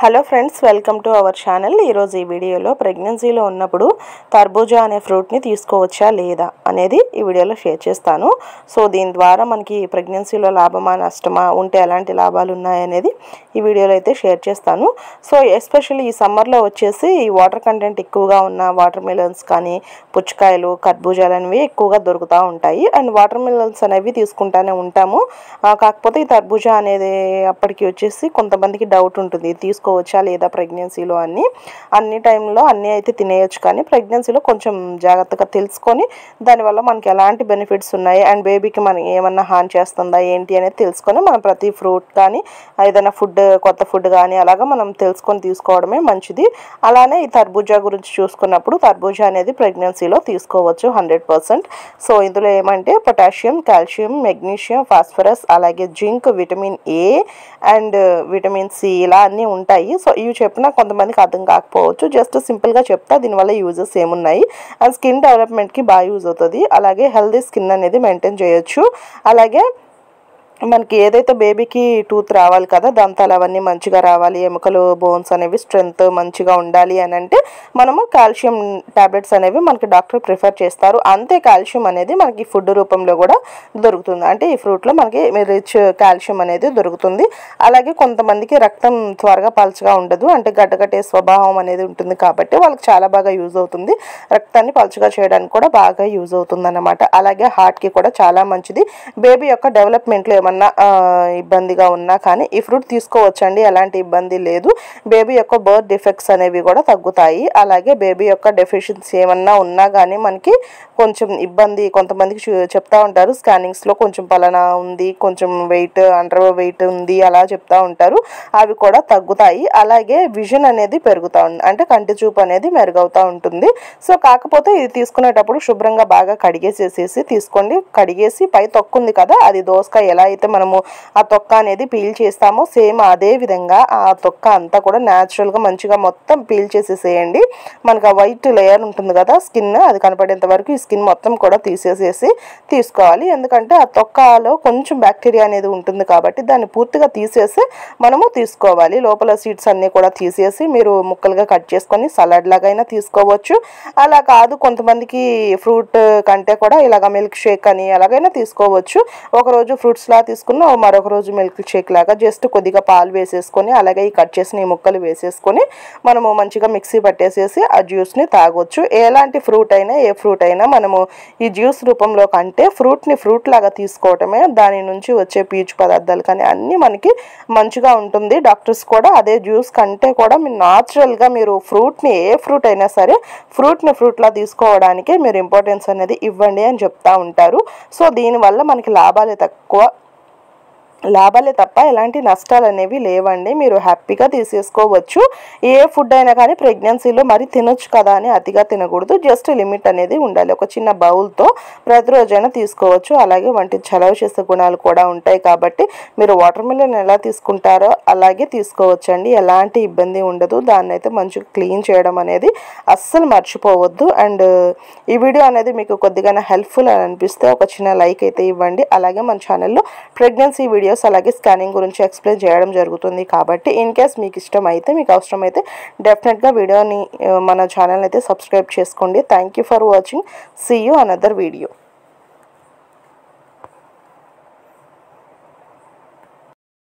Hello friends, welcome to our channel. ఈరోజు ఈ వీడియోలో ప్రెగ్నెన్సీలో ఉన్నప్పుడు తర్బూజా అనే ఫ్రూట్ని తీసుకోవచ్చా లేదా అనేది ఈ వీడియోలో షేర్ చేస్తాను. సో దీని ద్వారా మనకి ప్రెగ్నెన్సీలో లాభమా నష్టమా, ఉంటే ఎలాంటి లాభాలు ఉన్నాయనేది ఈ వీడియోలో అయితే షేర్ చేస్తాను. సో ఎస్పెషల్లీ ఈ సమ్మర్లో వచ్చేసి ఈ వాటర్ కంటెంట్ ఎక్కువగా ఉన్న వాటర్ మిలన్స్ కానీ పుచ్చకాయలు కర్బూజాలు అనేవి ఎక్కువగా దొరుకుతూ ఉంటాయి. అండ్ వాటర్ మిలన్స్ అనేవి తీసుకుంటూనే ఉంటాము. కాకపోతే ఈ తర్బూజా అనేది అప్పటికి వచ్చేసి కొంతమందికి డౌట్ ఉంటుంది, తీసుకోవచ్చా లేదా ప్రెగ్నెన్సీలో అన్ని టైంలో అన్నీ అయితే తినేయచ్చు, కానీ ప్రెగ్నెన్సీలో కొంచెం జాగ్రత్తగా తెలుసుకొని దానివల్ల మనకి ఎలాంటి బెనిఫిట్స్ ఉన్నాయి అండ్ బేబీకి మనం ఏమన్నా హాని చేస్తుందా ఏంటి అనేది తెలుసుకొని మనం ప్రతి ఫ్రూట్ కానీ ఏదైనా కొత్త ఫుడ్ కానీ అలాగా మనం తెలుసుకొని తీసుకోవడమే మంచిది. అలానే ఈ తర్బూజా గురించి చూసుకున్నప్పుడు తర్బూజా అనేది ప్రెగ్నెన్సీలో తీసుకోవచ్చు 100%. సో ఇందులో ఏమంటే పొటాషియం, కాల్షియం, మెగ్నీషియం, ఫాస్ఫరస్, అలాగే zinc, vitamin A and vitamin C ఇలా అన్నీ ఉంటాయి. సో ఇవి చెప్పినా కొంతమందికి అర్థం కాకపోవచ్చు, జస్ట్ సింపుల్గా చెప్తా దీనివల్ల యూజెస్ ఏమున్నాయి. అండ్ స్కిన్ డెవలప్మెంట్కి బాగా యూజ్ అవుతుంది. అలాగే హెల్దీ స్కిన్ అనేది మెయింటైన్ చేయొచ్చు. అలాగే మనకి ఏదైతే బేబీకి టూత్ రావాలి కదా, దంతాలు అవన్నీ మంచిగా రావాలి, ఎముకలు బోన్స్ అనేవి స్ట్రెంగ్త్ మంచిగా ఉండాలి అని అంటే మనము కాల్షియం టాబ్లెట్స్ అనేవి మనకి డాక్టర్ ప్రిఫర్ చేస్తారు. అంతే కాల్షియం అనేది మనకి ఫుడ్ రూపంలో కూడా దొరుకుతుంది. అంటే ఈ ఫ్రూట్లో మనకి రిచ్ కాల్షియం అనేది దొరుకుతుంది. అలాగే కొంతమందికి రక్తం త్వరగా పలచగా ఉండదు, అంటే గడ్డగట్టే స్వభావం అనేది ఉంటుంది కాబట్టి వాళ్ళకి చాలా బాగా యూజ్ అవుతుంది. రక్తాన్ని పలచగా చేయడానికి కూడా బాగా యూజ్ అవుతుంది అన్నమాట. అలాగే హార్ట్కి కూడా చాలా మంచిది. బేబీ యొక్క డెవలప్మెంట్లో ఇబ్బందిగా ఉన్నా కానీ ఈ ఫ్రూట్ తీసుకోవచ్చండి, ఎలాంటి ఇబ్బంది లేదు. బేబీ యొక్క బర్త్ డిఫెక్ట్స్ అనేవి కూడా తగ్గుతాయి. అలాగే బేబీ యొక్క డెఫిషియన్సీ ఏమన్నా ఉన్నా కానీ మనకి కొంచెం ఇబ్బంది కొంతమందికి చెప్తా ఉంటారు, స్కానింగ్స్లో కొంచెం పలానా ఉంది, కొంచెం అండర్ వెయిట్ ఉంది అలా చెప్తా ఉంటారు, అవి కూడా తగ్గుతాయి. అలాగే విజన్ అనేది పెరుగుతూ ఉంది, అంటే కంటి చూపు అనేది మెరుగవుతూ ఉంటుంది. సో కాకపోతే ఇది తీసుకునేటప్పుడు శుభ్రంగా బాగా కడిగేసేసి తీసుకోండి. కడిగేసి పై తొక్కు ఉంది కదా, అది దోసకాయ ఎలా అయితే మనము ఆ తొక్క అనేది పీల్ చేస్తామో సేమ్ అదే విధంగా ఆ తొక్క అంతా కూడా న్యాచురల్గా మంచిగా మొత్తం పీల్ చేసేసేయండి. మనకు ఆ వైట్ లేయర్ ఉంటుంది కదా స్కిన్, అది కనపడేంత వరకు ఈ స్కిన్ మొత్తం కూడా తీసేసేసి తీసుకోవాలి. ఎందుకంటే ఆ తొక్కలో కొంచెం బ్యాక్టీరియా అనేది ఉంటుంది కాబట్టి దాన్ని పూర్తిగా తీసేసి మనము తీసుకోవాలి. లోపల సీడ్స్ అన్నీ కూడా తీసేసి మీరు ముక్కలుగా కట్ చేసుకొని సలాడ్ లాగైనా తీసుకోవచ్చు. అలా కాదు కొంతమందికి ఫ్రూట్ కంటే కూడా ఇలాగ మిల్క్ షేక్ అని ఎలాగైనా తీసుకోవచ్చు. ఒకరోజు ఫ్రూట్స్ లా తీసుకున్న మరొక రోజు మిల్క్ షేక్ లాగా జస్ట్ కొద్దిగా పాలు వేసేసుకొని అలాగే ఈ కట్ చేసిన ఈ ముక్కలు వేసేసుకొని మనము మంచిగా మిక్సీ పట్టేసేసి ఆ జ్యూస్ని తాగొచ్చు. ఎలాంటి ఫ్రూట్ అయినా ఏ ఫ్రూట్ అయినా మనము ఈ జ్యూస్ రూపంలో కంటే ఫ్రూట్ని ఫ్రూట్ లాగా తీసుకోవటమే, దాని నుంచి వచ్చే పీచు పదార్థాలు కానీ అన్నీ మనకి మంచిగా ఉంటుంది. డాక్టర్స్ కూడా అదే జ్యూస్ కంటే కూడా మీరు న్యాచురల్గా మీరు ఫ్రూట్ని ఏ ఫ్రూట్ అయినా సరే ఫ్రూట్ని ఫ్రూట్లా తీసుకోవడానికి మీరు ఇంపార్టెన్స్ అనేది ఇవ్వండి అని చెప్తా ఉంటారు. సో దీనివల్ల మనకి లాభాలే తప్ప ఎలాంటి నష్టాలు అనేవి లేవండి. మీరు హ్యాపీగా తీసేసుకోవచ్చు. ఏ ఫుడ్ అయినా కానీ ప్రెగ్నెన్సీలో మరి తినొచ్చు కదా అని అతిగా తినకూడదు, జస్ట్ లిమిట్ అనేది ఉండాలి. ఒక చిన్న బౌల్తో ప్రతిరోజైనా తీసుకోవచ్చు. అలాగే వంటి చలవ చేసే గుణాలు కూడా ఉంటాయి కాబట్టి మీరు వాటర్ మిలన్ ఎలా తీసుకుంటారో అలాగే తీసుకోవచ్చండి, ఎలాంటి ఇబ్బంది ఉండదు. దాన్ని అయితే మంచిగా క్లీన్ చేయడం అనేది అస్సలు మర్చిపోవద్దు. అండ్ ఈ వీడియో అనేది మీకు కొద్దిగా హెల్ప్ఫుల్ అని అనిపిస్తే ఒక చిన్న లైక్ అయితే ఇవ్వండి. అలాగే మన ఛానల్లో ప్రెగ్నెన్సీ వీడియోస్ అలాగే స్కానింగ్ గురించి ఎక్స్ప్లెయిన్ చేయడం జరుగుతుంది కాబట్టి ఇన్ కేస్ మీకు ఇష్టం అయితే మీకు అవసరం అయితే డెఫినెట్గా వీడియోని మన ఛానల్ అయితే సబ్స్క్రైబ్ చేసుకోండి. Thank you for watching. See you another video.